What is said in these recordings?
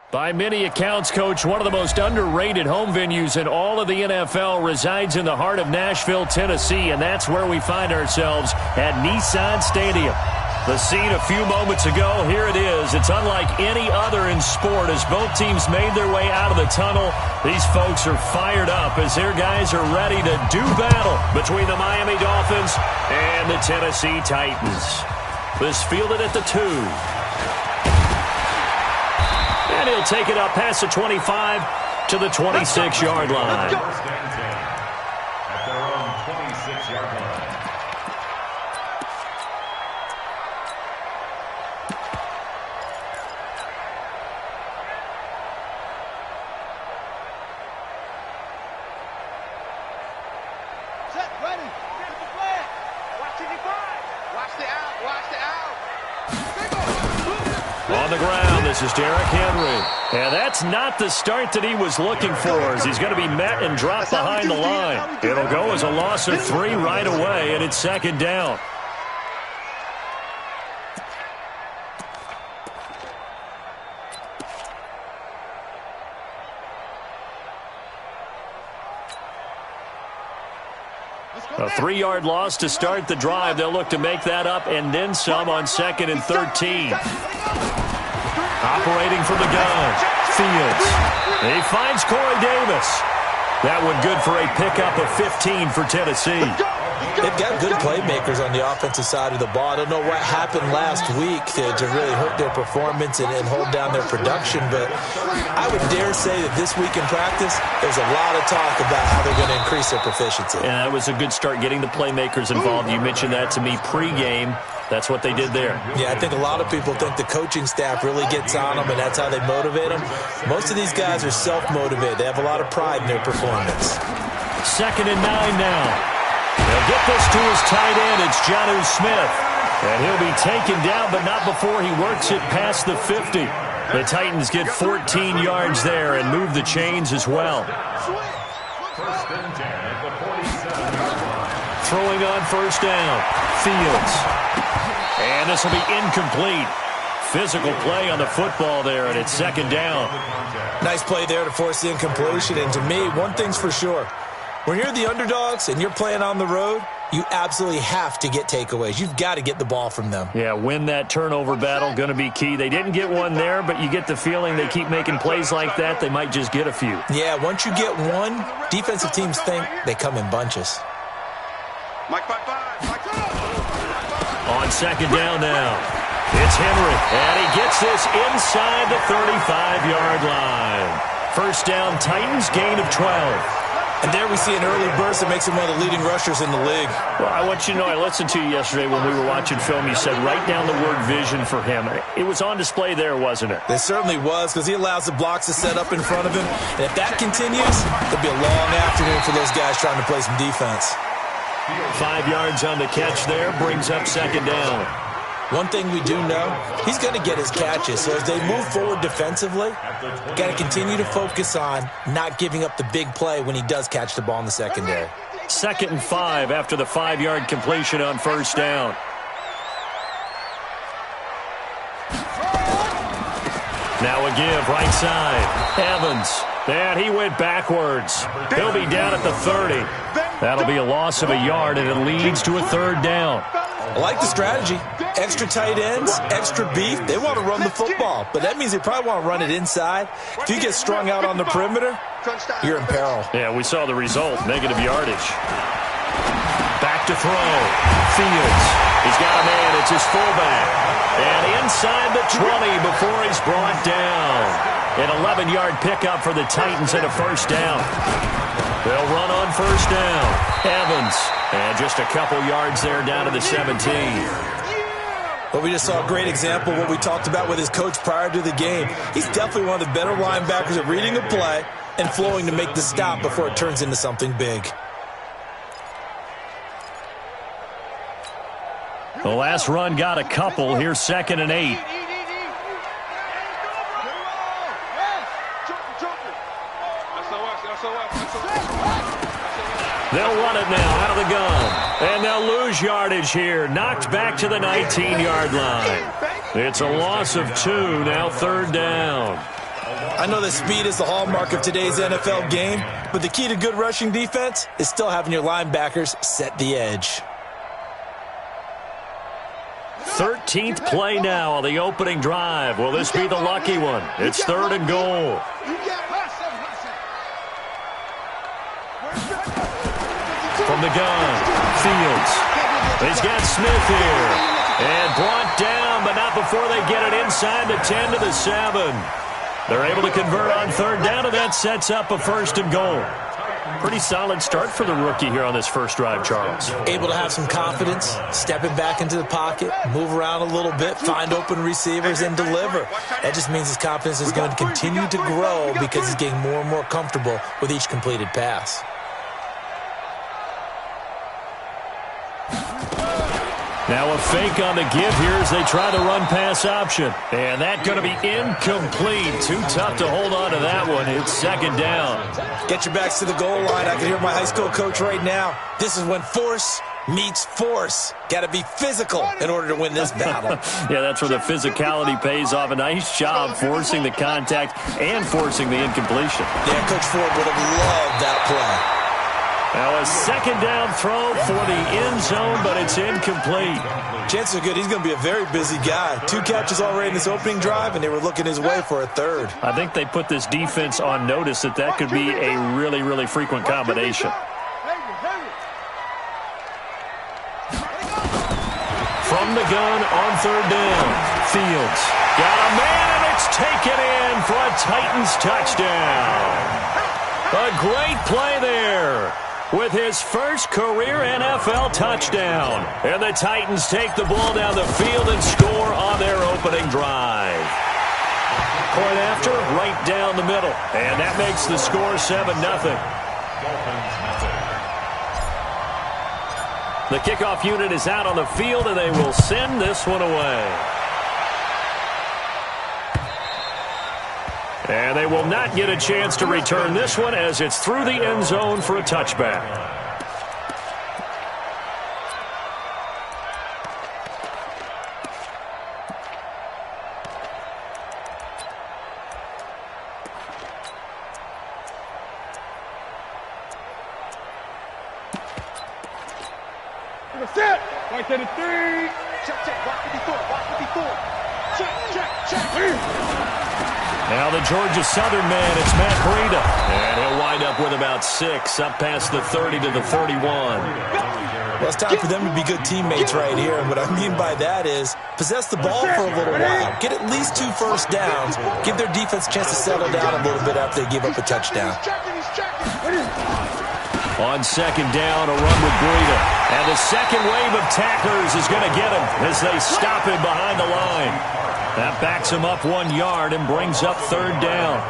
By many accounts, Coach, one of the most underrated home venues in all of the NFL resides in the heart of Nashville, Tennessee, and that's where we find ourselves at Nissan Stadium. The scene a few moments ago, here it is. It's unlike any other in sport as both teams made their way out of the tunnel. These folks are fired up as their guys are ready to do battle between the Miami Dolphins and the Tennessee Titans. This fielded at the 2. And he'll take it up past the 25 to the 26-yard line. At their own 26-yard line. Set, ready. Here's the flag. Watch the divide. Watch the out. Watch the out. On the ground, this is Derrick Henry. And that's not the start that he was looking for as he's going to be met and dropped behind the line. It'll go as a loss of 3 right away, and it's 2nd down. A 3-yard loss to start the drive. They'll look to make that up and then some on 2nd and 13. Operating from the gun, Fields. He finds Corey Davis. That one good for a pickup of 15 for Tennessee. They've got good playmakers on the offensive side of the ball. I don't know what happened last week to really hurt their performance and hold down their production, but I would dare say that this week in practice, there's a lot of talk about how they're going to increase their proficiency. Yeah, that was a good start getting the playmakers involved. You mentioned that to me pregame. That's what they did there. Yeah, I think a lot of people think the coaching staff really gets on them, and that's how they motivate them. Most of these guys are self-motivated. They have a lot of pride in their performance. 2nd and 9 now. They'll get this to his tight end. It's Jonnu Smith. And he'll be taken down, but not before he works it past the 50. The Titans get 14 yards there and move the chains as well. 1st and 10 at the 47-yard line. Throwing on 1st down. Fields. And this will be incomplete. Physical play on the football there, and it's 2nd down. Nice play there to force the incompletion. And to me, one thing's for sure. When you're the underdogs and you're playing on the road, you absolutely have to get takeaways. You've got to get the ball from them. Yeah, win that turnover battle, going to be key. They didn't get one there, but you get the feeling they keep making plays like that, they might just get a few. Yeah, once you get one, defensive teams think they come in bunches. On 2nd down now, it's Henry, and he gets this inside the 35-yard line. 1st down, Titans, gain of 12. And there we see an early burst that makes him one of the leading rushers in the league. Well, I want you to know, I listened to you yesterday when we were watching film. You said write down the word vision for him. It was on display there, wasn't it? It certainly was, because he allows the blocks to set up in front of him. And if that continues, it'll be a long afternoon for those guys trying to play some defense. 5 yards on the catch there, brings up 2nd down. One thing we do know, he's going to get his catches. So as they move forward defensively, got to continue to focus on not giving up the big play when he does catch the ball in the secondary. 2nd and 5 after the 5-yard completion on 1st down. Now a give, right side. Evans. And he went backwards. He'll be down at the 30. That'll be a loss of a yard, and it leads to a 3rd down. I like the strategy. Extra tight ends, extra beef. They want to run the football, but that means they probably want to run it inside. If you get strung out on the perimeter, you're in peril. Yeah, we saw the result, negative yardage. Back to throw. Fields. He's got a man. It's his fullback. And inside the 20 before he's brought down. An 11-yard pickup for the Titans and a 1st down. They'll run on 1st down. Evans. And just a couple yards there down to the 17. Well, we just saw a great example of what we talked about with his coach prior to the game. He's definitely one of the better linebackers at reading a play and flowing to make the stop before it turns into something big. The last run got a couple. Here's 2nd and 8. They'll run it now out of the gun. And they'll lose yardage here. Knocked back to the 19-yard line. It's a loss of 2, now 3rd down. I know that speed is the hallmark of today's NFL game, but the key to good rushing defense is still having your linebackers set the edge. 13th play now on the opening drive. Will this be the lucky one? It's 3rd and goal. From the gun, Fields. He's got Smith here. And brought down, but not before they get it inside the 10 to the 7. They're able to convert on 3rd down, and that sets up a 1st and goal. Pretty solid start for the rookie here on this first drive, Charles. Able to have some confidence, stepping back into the pocket, move around a little bit, find open receivers, and deliver. That just means his confidence is going to continue to grow because he's getting more and more comfortable with each completed pass. Now a fake on the give here as they try the run-pass option. And that's going to be incomplete. Too tough to hold on to that one. It's 2nd down. Get your backs to the goal line. I can hear my high school coach right now. This is when force meets force. Got to be physical in order to win this battle. Yeah, that's where the physicality pays off. A nice job forcing the contact and forcing the incompletion. Yeah, Coach Ford would have loved that play. Now a 2nd down throw for the end zone, but it's incomplete. Chances are good he's going to be a very busy guy. 2 catches already in this opening drive, and they were looking his way for a 3rd. I think they put this defense on notice that could be a really, really frequent combination. From the gun on 3rd down, Fields got a man, and it's taken in for a Titans touchdown. A great play there with his first career NFL touchdown. And the Titans take the ball down the field and score on their opening drive. Point after, right down the middle. And that makes the score 7-0. The kickoff unit is out on the field, and they will send this one away. And they will not get a chance to return this one as it's through the end zone for a touchback. Set. Right to the 3. Check, check. Watch what he thought. Watch what he thought. Check, check, check. Now the Georgia Southern man, it's Matt Breida. And he'll wind up with about 6, up past the 30 to the 31. Well, it's time for them to be good teammates right here. And what I mean by that is possess the ball for a little while. Get at least 2 first downs. Give their defense a chance to settle down a little bit after they give up a touchdown. On 2nd down, a run with Breida. And the second wave of tacklers is going to get him as they stop him behind the line. That backs him up 1 yard and brings up 3rd down.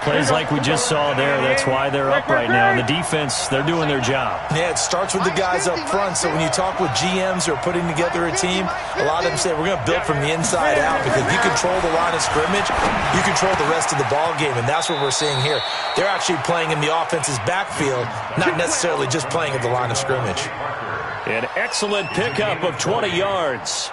Plays like we just saw there. That's why they're up right now. And the defense, they're doing their job. Yeah, it starts with the guys up front. So when you talk with GMs who are putting together a team, a lot of them say, we're going to build from the inside out, because if you control the line of scrimmage, you control the rest of the ball game. And that's what we're seeing here. They're actually playing in the offense's backfield, not necessarily just playing at the line of scrimmage. An excellent pickup of 20 yards.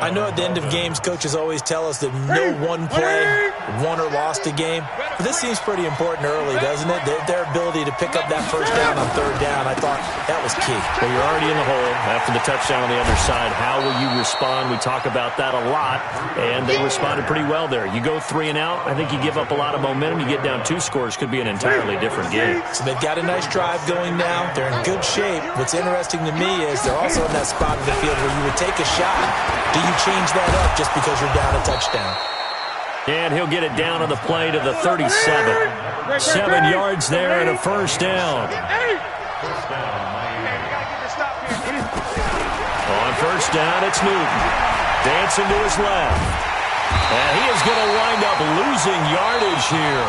I know at the end of games, coaches always tell us that no one play won or lost a game. But this seems pretty important early, doesn't it? Their ability to pick up that first down on 3rd down, I thought that was key. Well, you're already in the hole after the touchdown on the other side. How will you respond? We talk about that a lot, and they responded pretty well there. You go 3 and out, I think you give up a lot of momentum. You get down 2 scores, could be an entirely different game. So they've got a nice drive going now. They're in good shape. What's interesting to me is they're also in that spot of the field where you would take a shot. Do you change that up just because you're down a touchdown? And he'll get it down on the play to the 37. 7 yards there and a first down. On first down, it's Newton. Dancing to his left. And he is going to wind up losing yardage here,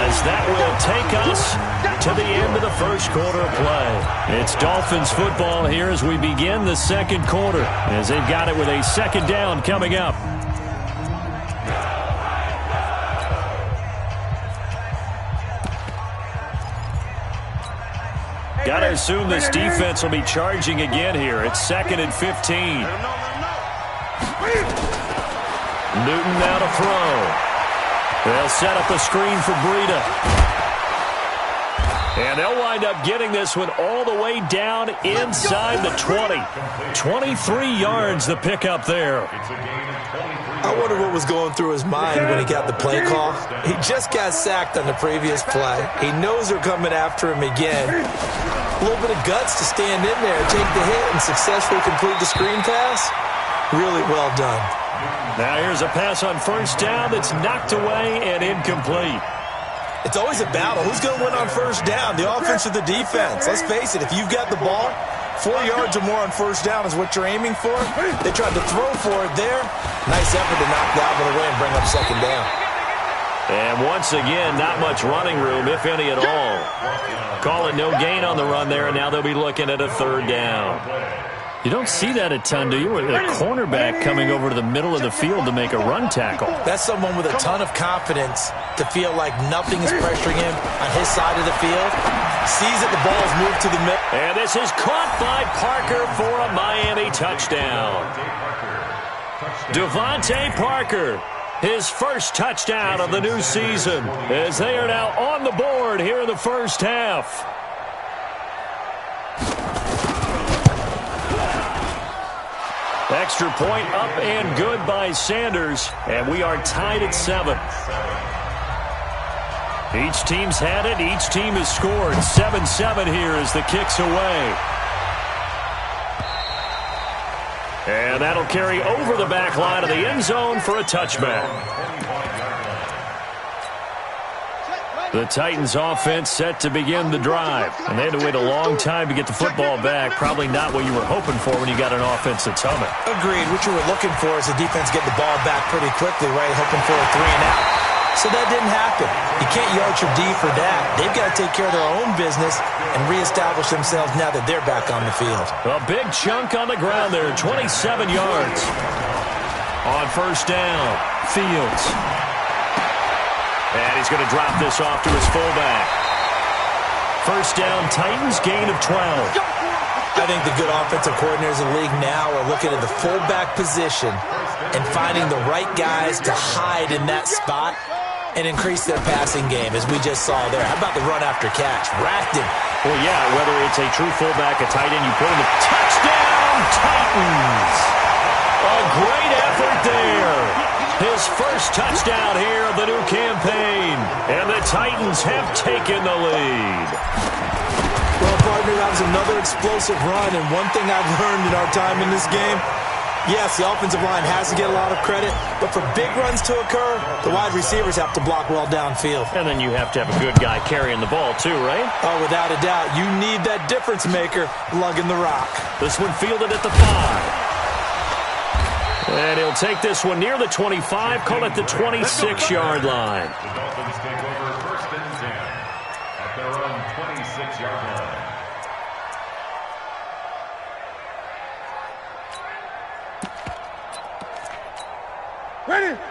as that will take us to the end of the first quarter of play. It's Dolphins football here as we begin the second quarter, as they've got it with a 2nd down coming up. Got to assume this defense will be charging again here. It's 2nd and 15. Newton now to throw. They'll set up a screen for Breida. And they'll wind up getting this one all the way down inside the 20. 23 yards the pickup there. I wonder what was going through his mind when he got the play call. He just got sacked on the previous play. He knows they're coming after him again. A little bit of guts to stand in there, take the hit, and successfully complete the screen pass. Really well done. Now here's a pass on first down that's knocked away and incomplete. It's always a battle. Who's going to win on first down, the offense or the defense? Let's face it, if you've got the ball, 4 yards or more on first down is what you're aiming for. They tried to throw for it there. Nice effort to knock that one away and bring up second down. And once again, not much running room, if any at all. Call it no gain on the run there, and now they'll be looking at a third down. You don't see that a ton, do you? With a cornerback coming over to the middle of the field to make a run tackle. That's someone with a ton of confidence to feel like nothing is pressuring him on his side of the field. Sees that the ball's moved to the middle. And this is caught by Parker for a Miami touchdown. Devontae Parker, his first touchdown of the new season, as they are now on the board here in the first half. Extra point up and good by Sanders, and we are tied at 7. Each team's had it. Each team has scored. 7-7 here as the kick's away. And that'll carry over the back line of the end zone for a touchback. The Titans offense set to begin the drive. And they had to wait a long time to get the football back. Probably not what you were hoping for when you got an offense that's humming. Agreed. What you were looking for is the defense get the ball back pretty quickly, right? Hoping for a 3 and out. So that didn't happen. You can't yard your D for that. They've got to take care of their own business and reestablish themselves now that they're back on the field. A big chunk on the ground there, 27 yards. On first down, Fields. And he's going to drop this off to his fullback. First down, Titans, gain of 12. I think the good offensive coordinators in the league now are looking at the fullback position and finding the right guys to hide in that spot and increase their passing game, as we just saw there. How about the run after catch? Racked him. Well, yeah, whether it's a true fullback, a tight end, you put him in. Touchdown, Titans! A great effort there. His first touchdown here of the new campaign. And the Titans have taken the lead. Well, partner, that was another explosive run. And one thing I've learned in our time in this game, yes, the offensive line has to get a lot of credit. But for big runs to occur, the wide receivers have to block well downfield. And then you have to have a good guy carrying the ball too, right? Oh, without a doubt. You need that difference maker lugging the rock. This one fielded at the 5. And he'll take this one near the 25, call it the 26-yard line. The Dolphins take over first and 10 at their own 26-yard line.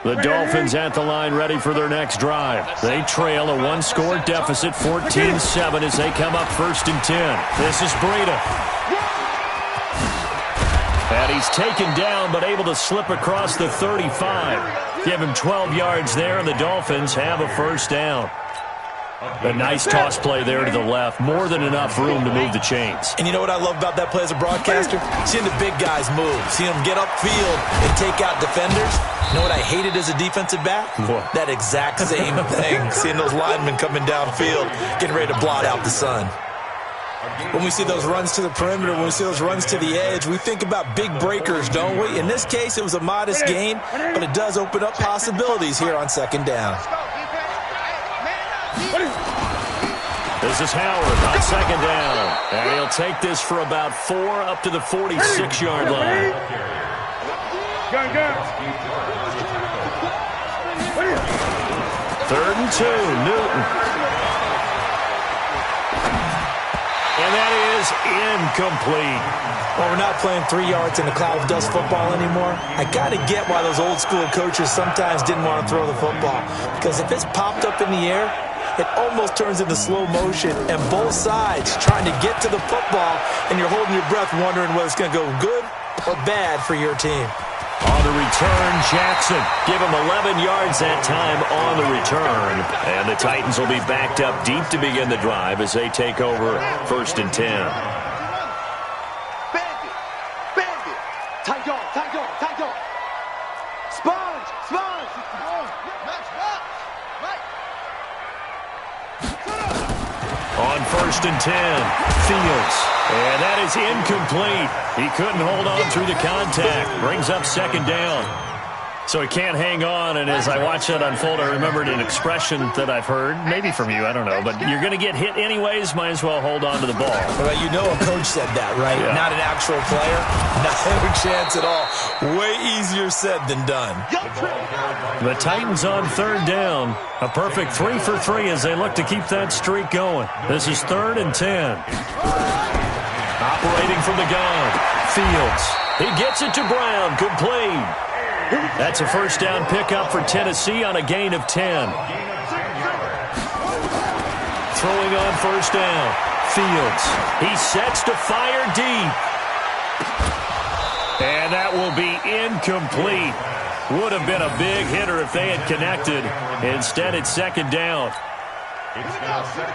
The Dolphins at the line, ready for their next drive. They trail a one-score deficit, 14-7, as they come up first and 10. This is Breida. And he's taken down, but able to slip across the 35. Give him 12 yards there, and the Dolphins have a first down. A nice toss play there to the left. More than enough room to move the chains. And you know what I love about that play as a broadcaster? Seeing the big guys move. Seeing them get upfield and take out defenders. You know what I hated as a defensive back? What? That exact same thing. Seeing those linemen coming downfield, getting ready to blot out the sun. When we see those runs to the perimeter, when we see those runs to the edge, we think about big breakers, don't we? In this case, it was a modest gain, but it does open up possibilities here on second down. This is Howard on second down. And he'll take this for about 4 up to the 46-yard line. Third and 2, Newton. And that is incomplete. Well, we're not playing 3 yards in a cloud of dust football anymore. I got to get why those old school coaches sometimes didn't want to throw the football. Because if it's popped up in the air, it almost turns into slow motion. And both sides trying to get to the football, and you're holding your breath wondering whether it's going to go good or bad for your team. On the return, Jackson. Give him 11 yards that time on the return. And the Titans will be backed up deep to begin the drive as they take over 1st and 10. Bandit. Bandit. Tight on. Tight on. Tight on. Sponge. Sponge. Match box. Right. On 1st and 10, Fields. And that is incomplete. He couldn't hold on through the contact. Brings up 2nd down. So he can't hang on, and as I watch that unfold, I remembered an expression that I've heard, maybe from you, I don't know, but you're going to get hit anyways, might as well hold on to the ball. Well, you know a coach said that, right? Yeah. Not an actual player. Not a chance at all. Way easier said than done. The Titans on 3rd down. A perfect 3 for 3 as they look to keep that streak going. This is 3rd and 10. Operating from the gun, Fields. He gets it to Brown, complete. That's a 1st down pickup for Tennessee on a gain of 10. Throwing on 1st down, Fields. He sets to fire deep. And that will be incomplete. Would have been a big hitter if they had connected. Instead, it's 2nd down.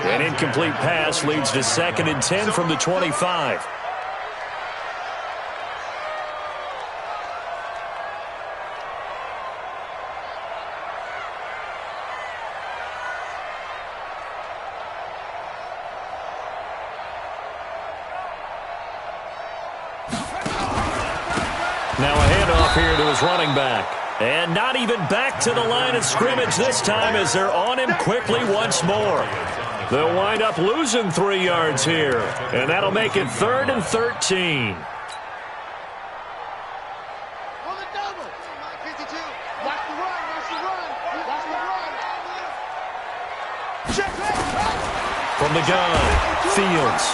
An incomplete pass leads to 2nd and 10 from the 25. Now a handoff here to his running back. And not even back to the line of scrimmage this time as they're on him quickly once more. They'll wind up losing 3 yards here. And that'll make it 3rd and 13. On the double. 52. Watch the run. Watch the run. Watch the run. Check it. From the gun, Fields.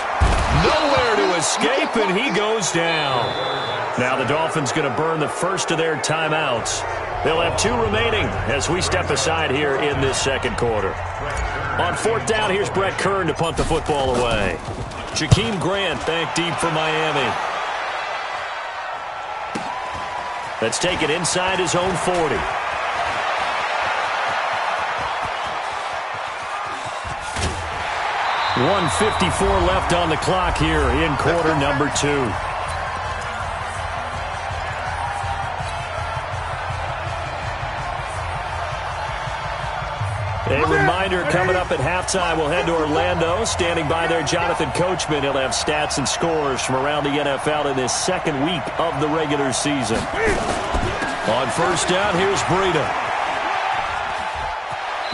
Nowhere to escape, and he goes down. Now the Dolphins going to burn the first of their timeouts. They'll have 2 remaining as we step aside here in this 2nd quarter. On 4th down, here's Brett Kern to punt the football away. Jakeem Grant back deep for Miami. Let's take it inside his own 40. .154 left on the clock here in quarter number 2. A reminder coming up at halftime, we'll head to Orlando. Standing by there, Jonathan Coachman. He'll have stats and scores from around the NFL in this 2nd week of the regular season. On 1st down, here's Breida.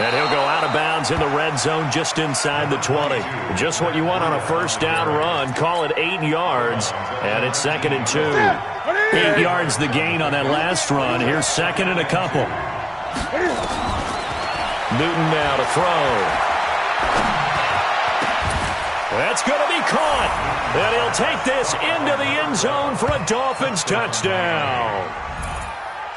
And he'll go out of bounds in the red zone just inside the 20. Just what you want on a 1st down run. Call it 8 yards, and it's 2nd and 2. 8 yards the gain on that last run. Here's 2nd and a couple. Newton now to throw. That's going to be caught. And he'll take this into the end zone for a Dolphins touchdown.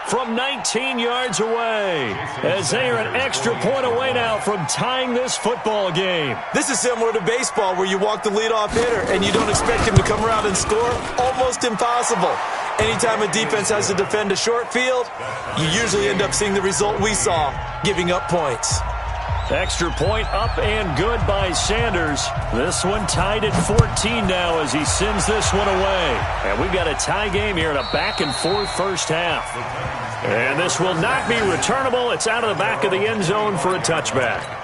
From 19 yards away, as they are an extra point away now from tying this football game. This is similar to baseball where you walk the leadoff hitter and you don't expect him to come around and score. Almost impossible. Anytime a defense has to defend a short field, you usually end up seeing the result we saw, giving up points. Extra point up and good by Sanders. This one tied at 14 now as he sends this one away. And we've got a tie game here in a back-and-forth 1st half. And this will not be returnable. It's out of the back of the end zone for a touchback.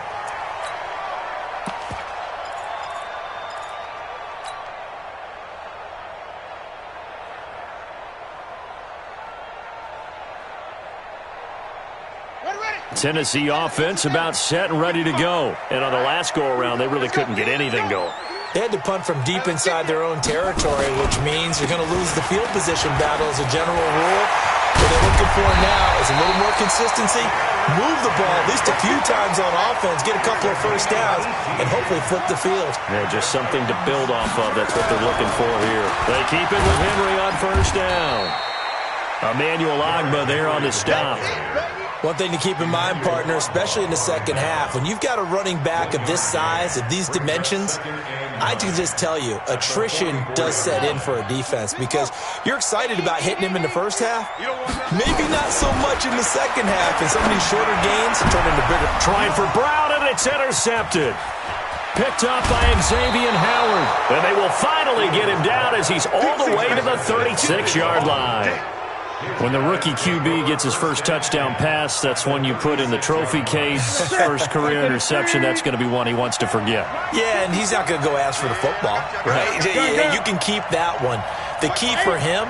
Tennessee offense about set and ready to go. And on the last go-around, they really couldn't get anything going. They had to punt from deep inside their own territory, which means you're going to lose the field position battle as a general rule. What they're looking for now is a little more consistency, move the ball at least a few times on offense, get a couple of 1st downs, and hopefully flip the field. Yeah, just something to build off of. That's what they're looking for here. They keep it with Henry on 1st down. Emmanuel Ogbah there on the stop. One thing to keep in mind, partner, especially in the second half, when you've got a running back of this size, of these dimensions, I can just tell you, attrition does set in for a defense because you're excited about hitting him in the first half. Maybe not so much in the second half, and some of these shorter gains turn into bigger. Trying for Brown, and it's intercepted. Picked up by Xavier Howard. And they will finally get him down as he's all the way to the 36-yard line. When the rookie QB gets his first touchdown pass, that's one you put in the trophy case. First career interception, that's going to be one he wants to forget. Yeah, and he's not going to go ask for the football, right? You can keep that one. The key for him,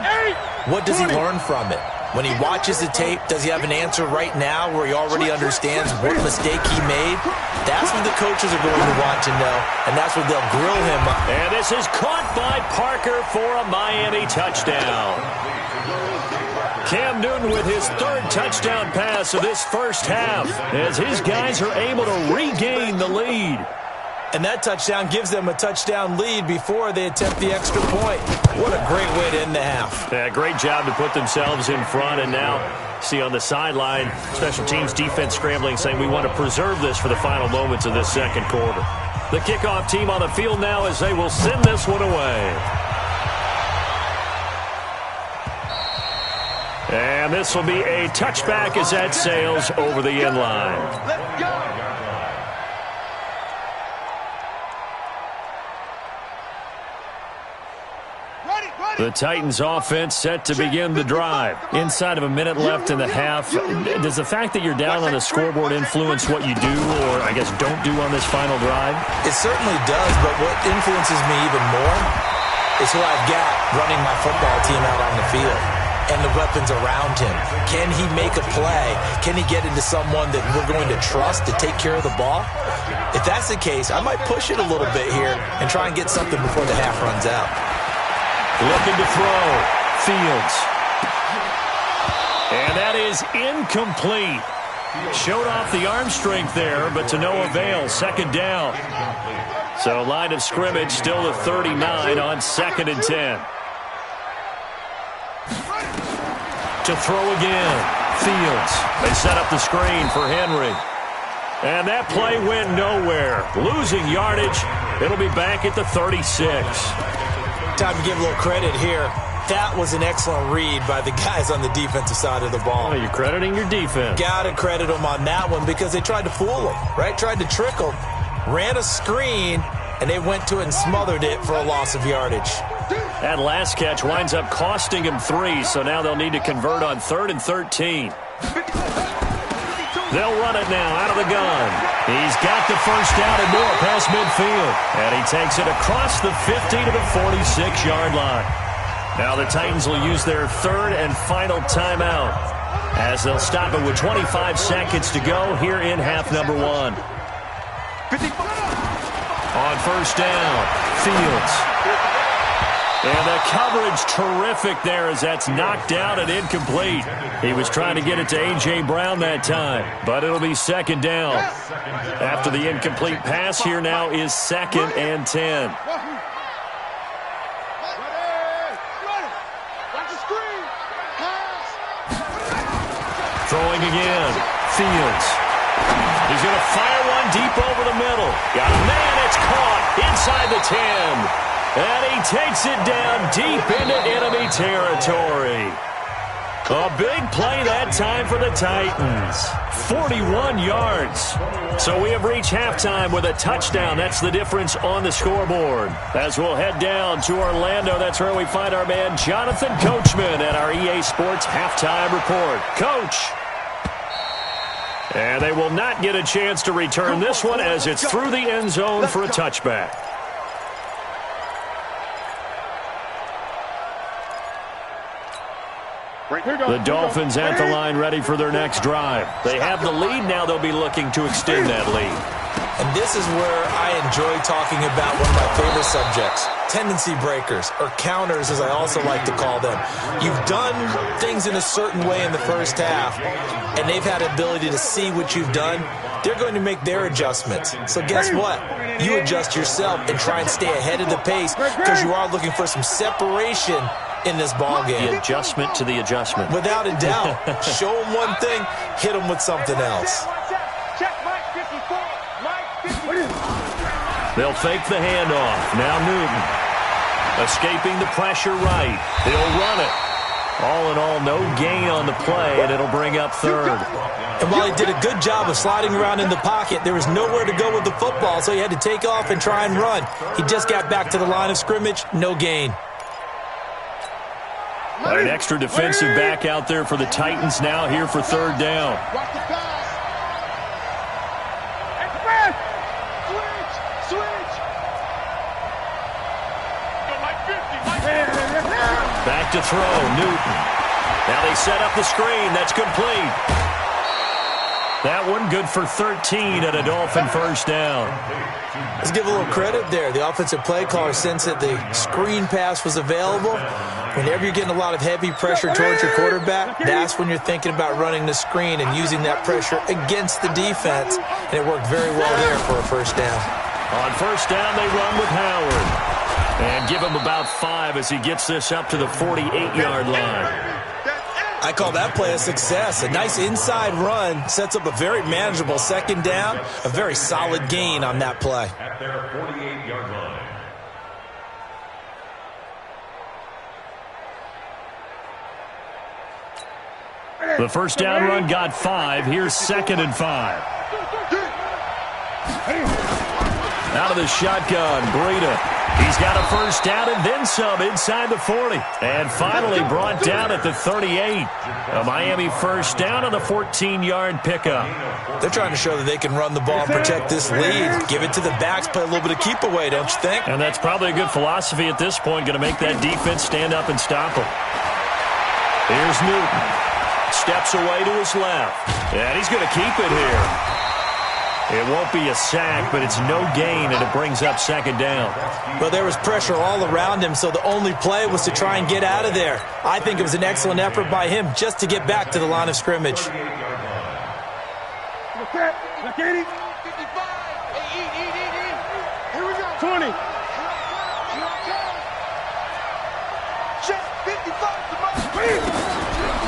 what does he learn from it? When he watches the tape, does he have an answer right now where he already understands what mistake he made? That's what the coaches are going to want to know, and that's what they'll grill him on. And this is caught by Parker for a Miami touchdown. Cam Newton with his third touchdown pass of this first half as his guys are able to regain the lead. And that touchdown gives them a touchdown lead before they attempt the extra point. What a great way to end the half. Yeah, great job to put themselves in front. And now, see on the sideline, special teams defense scrambling, saying we want to preserve this for the final moments of this second quarter. The kickoff team on the field now as they will send this one away. And this will be a touchback as that sails over the end line. Let's go. The Titans offense set to begin the drive. Inside of a minute left in the half. Does the fact that you're down on the scoreboard influence what you do or, I guess, don't do on this final drive? It certainly does, but what influences me even more is who I've got running my football team out on the field and the weapons around him. Can he make a play? Can he get into someone that we're going to trust to take care of the ball? If that's the case, I might push it a little bit here and try and get something before the half runs out. Looking to throw. Fields. And that is incomplete. Showed off the arm strength there, but to no avail. Second down. So line of scrimmage still the 39 on 2nd and 10. To throw again. Fields. They set up the screen for Henry. And that play went nowhere. Losing yardage. It'll be back at the 36. Time to give a little credit here. That was an excellent read by the guys on the defensive side of the ball. Oh, you're crediting your defense. Got to credit them on that one because they tried to fool them, right? Tried to trick them. Ran a screen, and they went to it and smothered it for a loss of yardage. That last catch winds up costing him 3, so now they'll need to convert on 3rd and 13. They'll run it now out of the gun. He's got the first down and more past midfield. And he takes it across the 50 to the 46-yard line. Now the Titans will use their third and final timeout as they'll stop it with 25 seconds to go here in half number 1. On first down, Fields. And the coverage terrific there as that's knocked out and incomplete. He was trying to get it to A.J. Brown that time, but it'll be second down. After the incomplete pass, here now is 2nd and 10. Throwing again. Fields. He's going to fire one deep over the middle. Got a man, it's caught inside the 10. And he takes it down deep into enemy territory. A big play that time for the Titans. 41 yards. So we have reached halftime with a touchdown. That's the difference on the scoreboard. As we'll head down to Orlando, that's where we find our man Jonathan Coachman at our EA Sports Halftime Report. Coach. And they will not get a chance to return this one as it's through the end zone for a touchback. The Dolphins at the line ready for their next drive. They have the lead. Now they'll be looking to extend that lead. And this is where I enjoy talking about one of my favorite subjects, tendency breakers, or counters as I also like to call them. You've done things in a certain way in the first half, and they've had the ability to see what you've done. They're going to make their adjustments. So guess what? You adjust yourself and try and stay ahead of the pace because you are looking for some separation in this ball game. The adjustment to the adjustment. Without a doubt. Show them one thing, hit them with something else. They'll fake the handoff. Now Newton. Escaping the pressure right. They'll run it. All in all, no gain on the play, and it'll bring up third. And while he did a good job of sliding around in the pocket, there was nowhere to go with the football, so he had to take off and try and run. He just got back to the line of scrimmage, no gain. An extra defensive back out there for the Titans now here for third down. Back to throw, Newton. Now they set up the screen. That's complete. That one good for 13 and a Dolphin first down. Let's give a little credit there. The offensive play caller sensed that the screen pass was available. Whenever you're getting a lot of heavy pressure towards your quarterback, that's when you're thinking about running the screen and using that pressure against the defense. And it worked very well there for a first down. On first down, they run with Howard. And give him about 5 as he gets this up to the 48-yard line. I call that play a success. A nice inside run sets up a very manageable second down. A very solid gain on that play. At their 48-yard line. The first down run got 5. Here's 2nd and 5. Out of the shotgun, Breida. He's got a first down and then some inside the 40. And finally brought down at the 38. A Miami first down on the 14-yard pickup. They're trying to show that they can run the ball and protect this lead. Give it to the backs, play a little bit of keep away, don't you think? And that's probably a good philosophy at this point, going to make that defense stand up and stop them. Here's Newton. Steps away to his left. And he's going to keep it here. It won't be a sack, but it's no gain, and it brings up second down. Well, there was pressure all around him, so the only play was to try and get out of there. I think it was an excellent effort by him just to get back to the line of scrimmage. 20.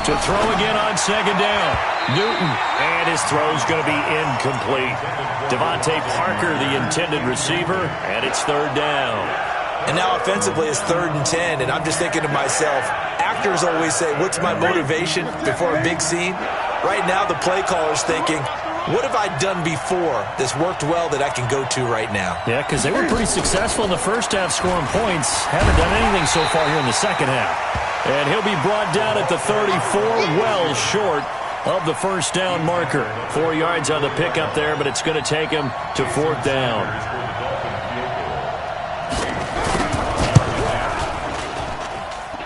To throw again on second down. Newton, and his throw's going to be incomplete. Devontae Parker, the intended receiver, and it's third down. And now offensively it's 3rd and 10, and I'm just thinking to myself, actors always say, what's my motivation before a big scene? Right now the play caller's thinking, what have I done before that's worked well that I can go to right now? Yeah, because they were pretty successful in the first half scoring points. Haven't done anything so far here in the second half. And he'll be brought down at the 34, well short of the first down marker. 4 yards on the pickup there, but it's going to take him to 4th down.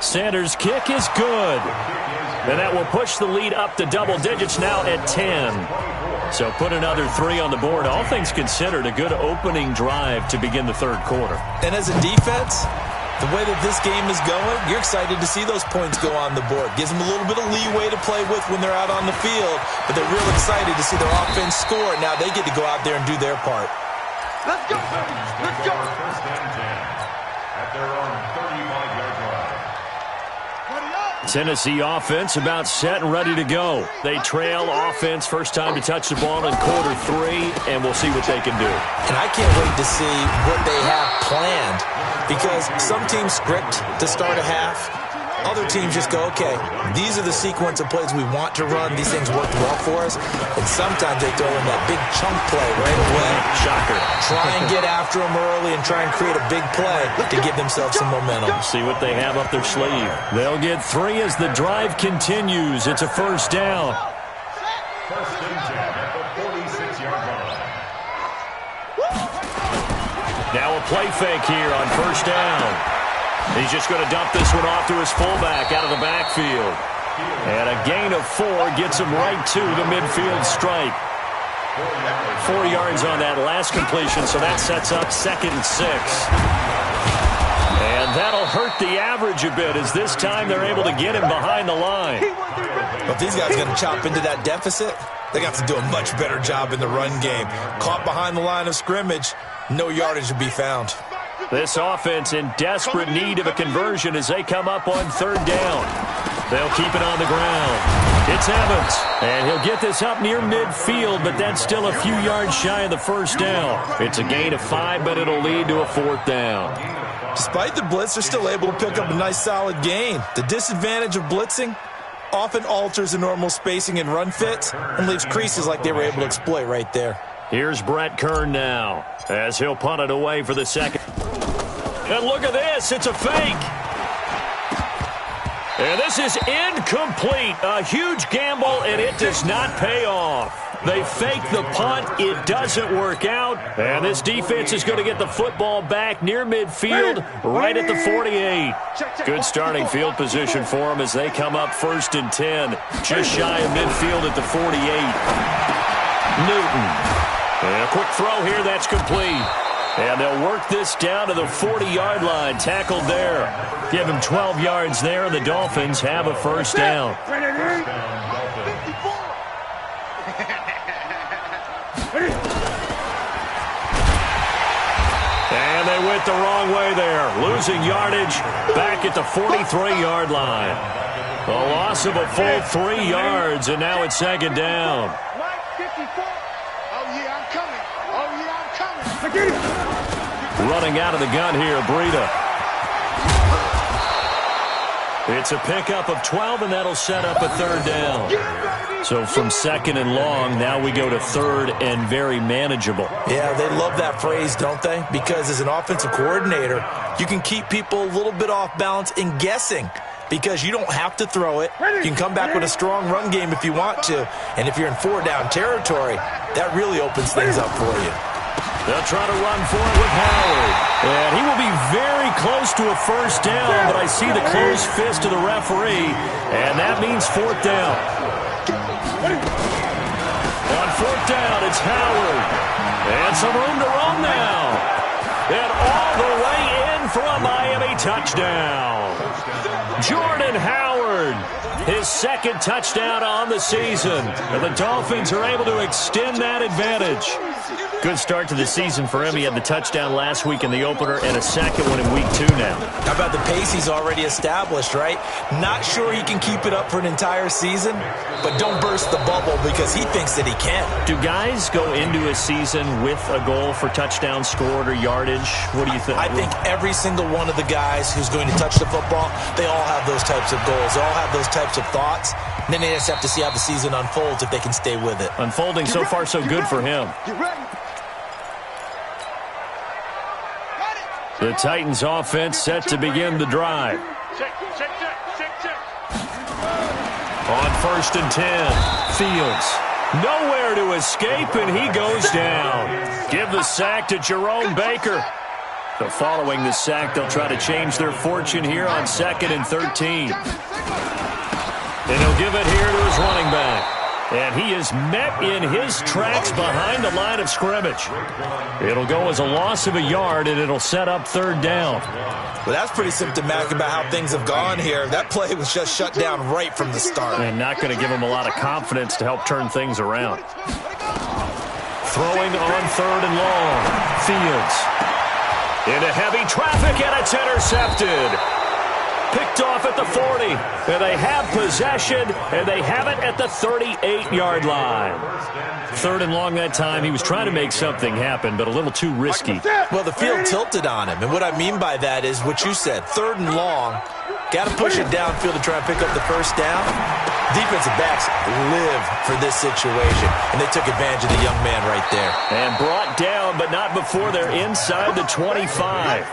Sanders' kick is good. And that will push the lead up to double digits now at 10. So put another 3 on the board. All things considered, a good opening drive to begin the third quarter. And as a defense, the way that this game is going, you're excited to see those points go on the board. Gives them a little bit of leeway to play with when they're out on the field, but they're real excited to see their offense score. Now they get to go out there and do their part. Let's go. Let's go. First and 10 at their own 35-yard line. Tennessee offense about set and ready to go. They trail offense, first time to touch the ball in quarter 3, and we'll see what they can do. And I can't wait to see what they have planned, because some teams script to start a half. Other teams just go, okay, these are the sequence of plays we want to run. These things worked well for us. And sometimes they throw in that big chunk play right away. Shocker. Try and get after them early and try and create a big play to give themselves some momentum. See what they have up their sleeve. They'll get 3 as the drive continues. It's a first down. First and 10 at the 46-yard line. Now a play fake here on first down. He's just going to dump this one off to his fullback out of the backfield. And a gain of 4 gets him right to the midfield stripe. 4 yards on that last completion, so that sets up 2nd and 6. And that'll hurt the average a bit, as this time they're able to get him behind the line. But if these guys are going to chop into that deficit, they got to do a much better job in the run game. Caught behind the line of scrimmage, no yardage to be found. This offense in desperate need of a conversion as they come up on 3rd down. They'll keep it on the ground. It's Evans, and he'll get this up near midfield, but that's still a few yards shy of the 1st down. It's a gain of 5, but it'll lead to a 4th down. Despite the blitz, they're still able to pick up a nice solid gain. The disadvantage of blitzing often alters the normal spacing and run fits and leaves creases like they were able to exploit right there. Here's Brett Kern now, as he'll punt it away for the 2nd. And look at this, it's a fake. And this is incomplete. A huge gamble, and it does not pay off. They fake the punt. It doesn't work out. And this defense is going to get the football back near midfield, right at the 48. Good starting field position for them as they come up 1st and 10, just shy of midfield at the 48. Newton. And a quick throw here, that's complete. And they'll work this down to the 40-yard line, tackled there. Give him 12 yards there, and the Dolphins have a 1st down. And they went the wrong way there, losing yardage back at the 43-yard line. A loss of a full 3 yards, and now it's 2nd down. Running out of the gun here, Breida. It's a pickup of 12, and that'll set up a 3rd down. So from 2nd and long, now we go to 3rd and very manageable. Yeah, they love that phrase, don't they? Because as an offensive coordinator, you can keep people a little bit off balance in guessing, because you don't have to throw it. You can come back with a strong run game if you want to. And if you're in 4-down territory, that really opens things up for you. They'll try to run for it with Howard. And he will be very close to a 1st down, but I see the closed fist of the referee, and that means 4th down. On 4th down, it's Howard. And some room to run now. And all the way in for a Miami touchdown. Jordan Howard, his 2nd touchdown on the season. And the Dolphins are able to extend that advantage. Good start to the season for him. He had the touchdown last week in the opener and a 2nd one in week 2 now. How about the pace he's already established, right? Not sure he can keep it up for an entire season, but don't burst the bubble because he thinks that he can. Do guys go into a season with a goal for touchdowns scored or yardage? What do you think? I think every single one of the guys who's going to touch the football, they all have those types of goals. They all have those types of thoughts. And then they just have to see how the season unfolds if they can stay with it. Unfolding so far so good for him. The Titans offense set to begin the drive. On 1st and 10, Fields. Nowhere to escape, and he goes down. Give the sack to Jerome Baker. So following the sack, they'll try to change their fortune here on 2nd and 13. And he'll give it here to his running back. And he is met in his tracks behind the line of scrimmage. It'll go as a loss of a yard, and it'll set up 3rd down. Well, that's pretty symptomatic about how things have gone here. That play was just shut down right from the start. And not going to give him a lot of confidence to help turn things around. Throwing on 3rd and long. Fields. Into heavy traffic, and it's intercepted. Picked off at the 40, and they have possession, and they have it at the 38-yard line. 3rd and long that time. He was trying to make something happen, but a little too risky. Well, the field tilted on him, and what I mean by that is what you said. 3rd and long, got to push it downfield to try and pick up the 1st down. Defensive backs live for this situation, and they took advantage of the young man right there. And brought down, but not before they're inside the 25.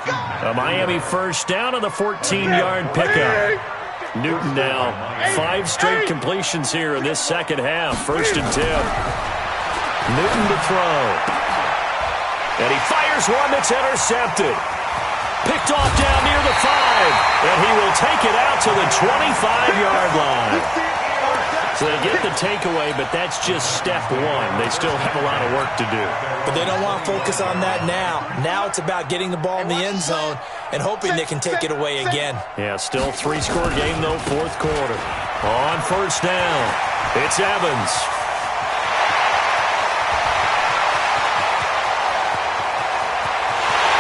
A Miami 1st down on the 14-yard pickup. Newton now, 5 straight completions here in this 2nd half. 1st and 10. Newton to throw. And he fires one that's intercepted. Picked off down near the 5. And he will take it out to the 25-yard line. So they get the takeaway, but that's just step one. They still have a lot of work to do. But they don't want to focus on that now. Now it's about getting the ball in the end zone and hoping they can take it away again. Yeah, still three-score game, though, fourth quarter. On first down, it's Evans.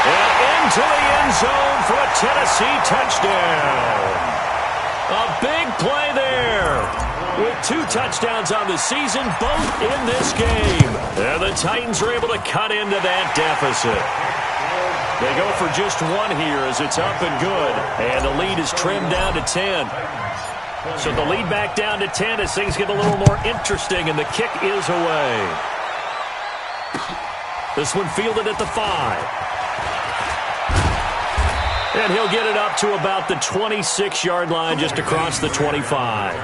And into the end zone for a Tennessee touchdown. A big play there. With 2 touchdowns on the season, both in this game. And the Titans are able to cut into that deficit. They go for just one here as it's up and good. And the lead is trimmed down to 10. So the lead back down to 10 as things get a little more interesting, and the kick is away. This one fielded at the 5. And he'll get it up to about the 26-yard line, just across the 25.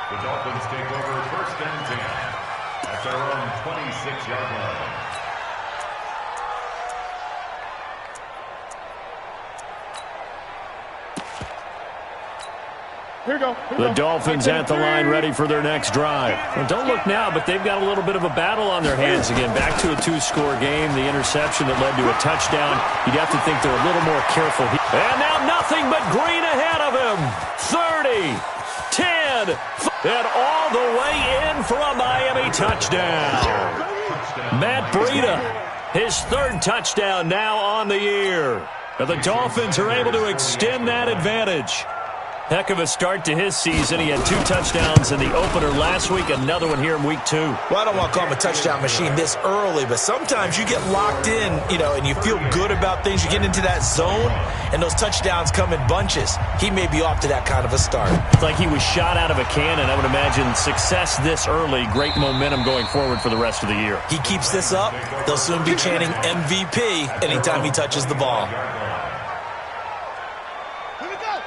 The Dolphins take over first and 10 at their own 26-yard line. Here we go. The Dolphins at the line, ready for their next drive. Well, don't look now, but they've got a little bit of a battle on their hands again. Back to a 2-score game. The interception that led to a touchdown. You'd have to think they're a little more careful. And now nothing but green ahead of him. 30, 10, and all the way in for a Miami touchdown. Matt Breida, his 3rd touchdown now on the year. And the Dolphins are able to extend that advantage. Heck of a start to his season. He had 2 touchdowns in the opener last week, another one here in week 2. Well, I don't want to call him a touchdown machine this early, but sometimes you get locked in, and you feel good about things. You get into that zone, and those touchdowns come in bunches. He may be off to that kind of a start. It's like he was shot out of a cannon. I would imagine success this early, great momentum going forward for the rest of the year. He keeps this up, they'll soon be chanting MVP anytime he touches the ball.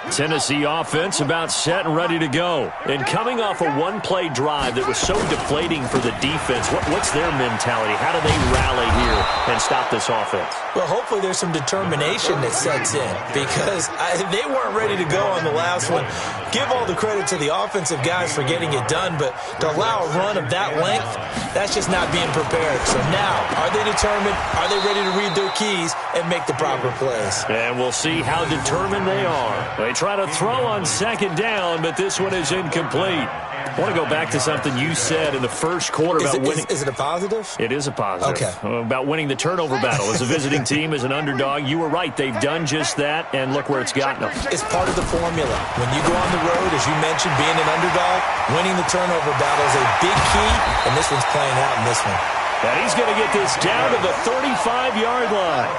Tennessee offense about set and ready to go. And coming off a one-play drive that was so deflating for the defense, what's their mentality? How do they rally here and stop this offense? Well, hopefully there's some determination that sets in because they weren't ready to go on the last one. Give all the credit to the offensive guys for getting it done, but to allow a run of that length, that's just not being prepared. So now, are they determined? Are they ready to read their keys and make the proper plays? And we'll see how determined they are. They try to throw on second down, but this one is incomplete. I want to go back to something you said in the first quarter about winning. Is it a positive? It is a positive. Okay. About winning the turnover battle. As a visiting team, as an underdog, you were right. They've done just that, and look where it's gotten them. It's part of the formula. When you go on the road, as you mentioned, being an underdog, winning the turnover battle is a big key, and this one's playing out in this one. And he's going to get this down to the 35-yard line.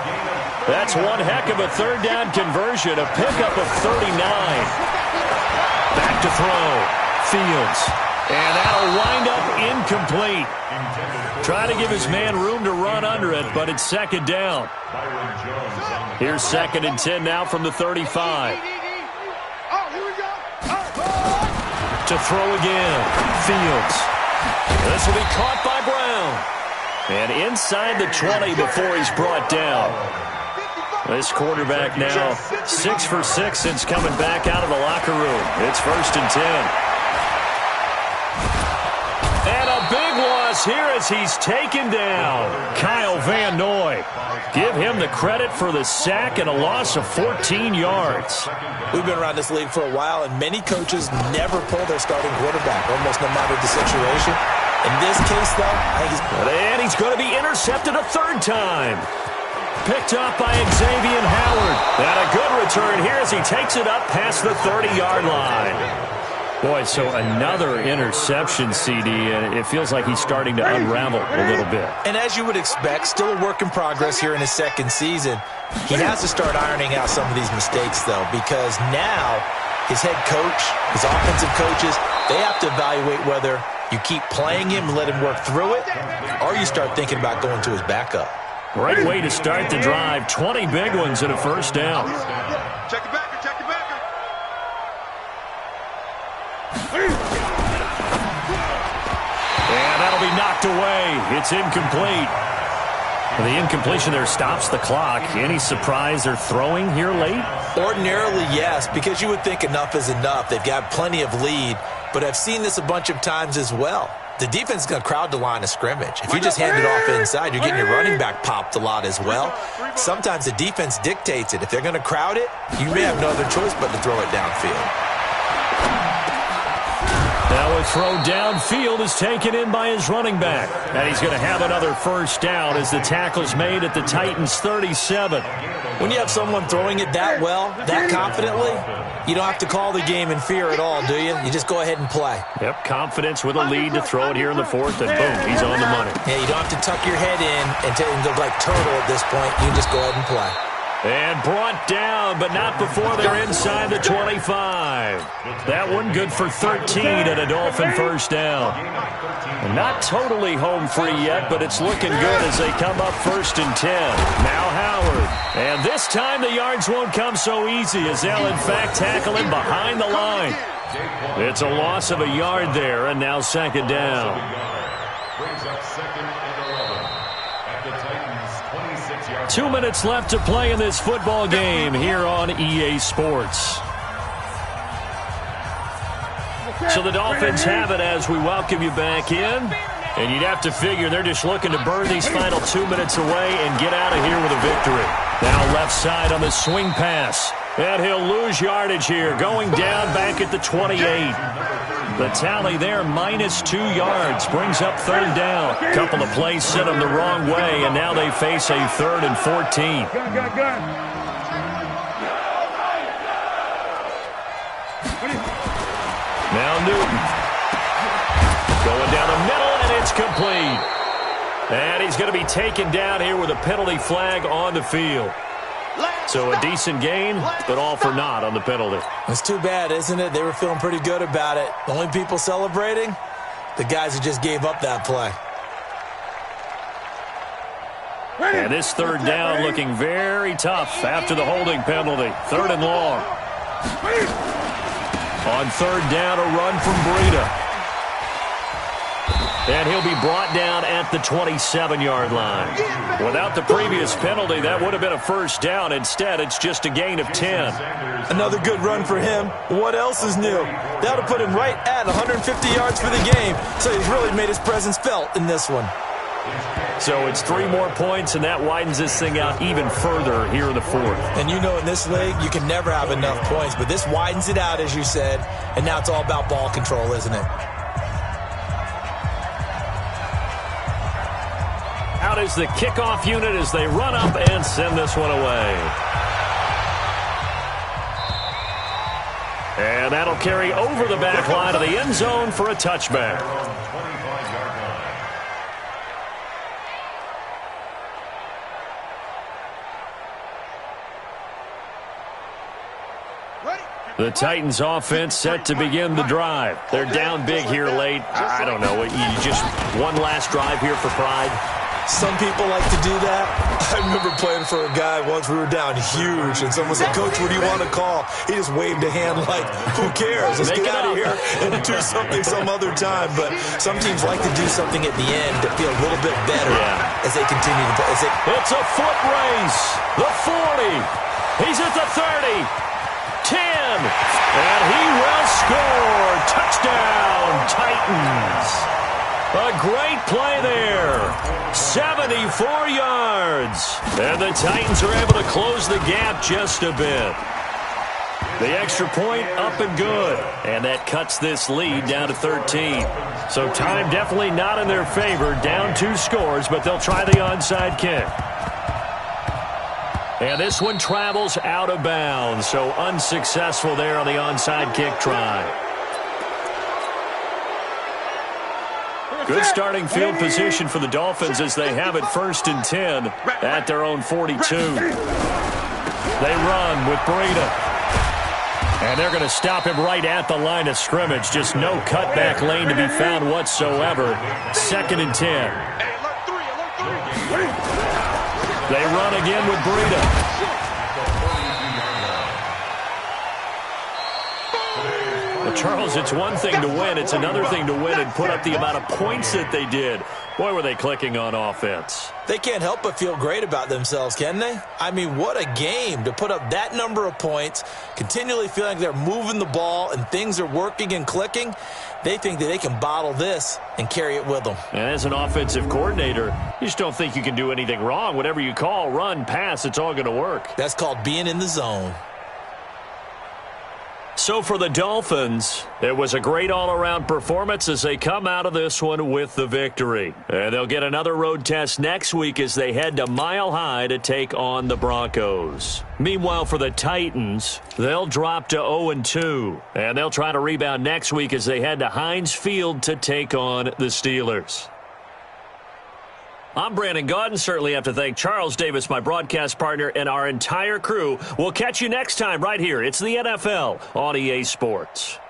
That's one heck of a third down conversion, a pickup of 39. Back to throw. Fields. And that'll wind up incomplete. Trying to give his man room to run under it, but it's second down. Here's 2nd and 10 now from the 35. To throw again. Fields. This will be caught by Brown. And inside the 20 before he's brought down. This quarterback now 6 for 6 since coming back out of the locker room. It's 1st and 10. And a big loss here as he's taken down. Kyle Van Noy. Give him the credit for the sack and a loss of 14 yards. We've been around this league for a while, and many coaches never pull their starting quarterback, almost no matter the situation. In this case, though, I think he's going to be intercepted a 3rd time. Picked up by Xavier Howard. And a good return here as he takes it up past the 30-yard line. Boy, so another interception, CD, and it feels like he's starting to unravel a little bit. And as you would expect, still a work in progress here in his 2nd season. He has to start ironing out some of these mistakes, though, because now his head coach, his offensive coaches, they have to evaluate whether you keep playing him and let him work through it, or you start thinking about going to his backup. Great way to start the drive. 20 big ones and a 1st down. Check the backer, check the backer. And that'll be knocked away. It's incomplete. The incompletion there stops the clock. Any surprise they're throwing here late? Ordinarily, yes, because you would think enough is enough. They've got plenty of lead. but I've seen this a bunch of times as well. The defense is going to crowd the line of scrimmage. If you just hand it off inside, you're getting your running back popped a lot as well. Sometimes the defense dictates it. If they're going to crowd it, you may have no other choice but to throw it downfield. Now a throw downfield is taken in by his running back. And he's going to have another first down as the tackle's made at the Titans' 37. When you have someone throwing it that well, that confidently, you don't have to call the game in fear at all, do you? You just go ahead and play. Yep, confidence with a lead to throw it here in the fourth, and boom, he's on the money. Yeah, you don't have to tuck your head in and look like turtle at this point. You can just go ahead and play. And brought down, but not before they're inside the 25. That one good for 13 and a Dolphin first down. And not totally home free yet, but it's looking good as they come up 1st and 10. Now Howard. And this time the yards won't come so easy as they'll in fact tackle him behind the line. It's a loss of a yard there, and now 2nd down. Brings up 2nd and 11 at the Titans' 26-yard. 2 minutes left to play in this football game here on EA Sports. So the Dolphins have it as we welcome you back in. And you'd have to figure they're just looking to burn these final 2 minutes away and get out of here with a victory. Now left side on the swing pass. And he'll lose yardage here, going down back at the 28. The tally there, -2 yards, brings up 3rd down. A couple of plays sent them the wrong way, and now they face a 3rd and 14. Now Newton. Going down the middle, and it's complete. And he's going to be taken down here with a penalty flag on the field. So a decent gain, but all for naught on the penalty. It's too bad, isn't it? They were feeling pretty good about it. The only people celebrating, the guys who just gave up that play. And this 3rd down looking very tough after the holding penalty. 3rd and long. On 3rd down, a run from Breida. And he'll be brought down at the 27-yard line. Without the previous penalty, that would have been a first down. Instead, it's just a gain of 10. Another good run for him. What else is new? That would have put him right at 150 yards for the game. So he's really made his presence felt in this one. So it's 3 more points, and that widens this thing out even further here in the 4th. And you know in this league, you can never have enough points. But this widens it out, as you said. And now it's all about ball control, isn't it? Out is the kickoff unit as they run up and send this one away. And that'll carry over the back line of the end zone for a touchback. The Titans offense set to begin the drive. They're down big here late. I don't know. You just one last drive here for pride. Some people like to do that. I remember playing for a guy once. We were down huge, and someone said, "Coach, what do you want to call?" He just waved a hand like, "Who cares? Let's get out of here and do something some other time." But some teams like to do something at the end to feel a little bit better as they continue to play. It's a foot race. The 40. He's at the 30. 10. And he will score. Touchdown, Titans. A great play there. 74 yards. And the Titans are able to close the gap just a bit. The extra point up and good. And that cuts this lead down to 13. So time definitely not in their favor. Down 2 scores, but they'll try the onside kick. And this one travels out of bounds. So unsuccessful there on the onside kick try. Good starting field position for the Dolphins as they have it 1st and 10 at their own 42. They run with Breida. And they're going to stop him right at the line of scrimmage. Just no cutback lane to be found whatsoever. 2nd and 10. They run again with Breida. A Charles, it's one thing to win. It's another thing to win and put up the amount of points that they did. Boy, were they clicking on offense. They can't help but feel great about themselves, can they? I mean, what a game to put up that number of points, continually feeling like they're moving the ball and things are working and clicking. They think that they can bottle this and carry it with them. And as an offensive coordinator, you just don't think you can do anything wrong. Whatever you call, run, pass, it's all going to work. That's called being in the zone. So for the Dolphins, it was a great all-around performance as they come out of this one with the victory. And they'll get another road test next week as they head to Mile High to take on the Broncos. Meanwhile, for the Titans, they'll drop to 0-2. And they'll try to rebound next week as they head to Heinz Field to take on the Steelers. I'm Brandon Gaudin. Certainly have to thank Charles Davis, my broadcast partner, and our entire crew. We'll catch you next time right here. It's the NFL on EA Sports.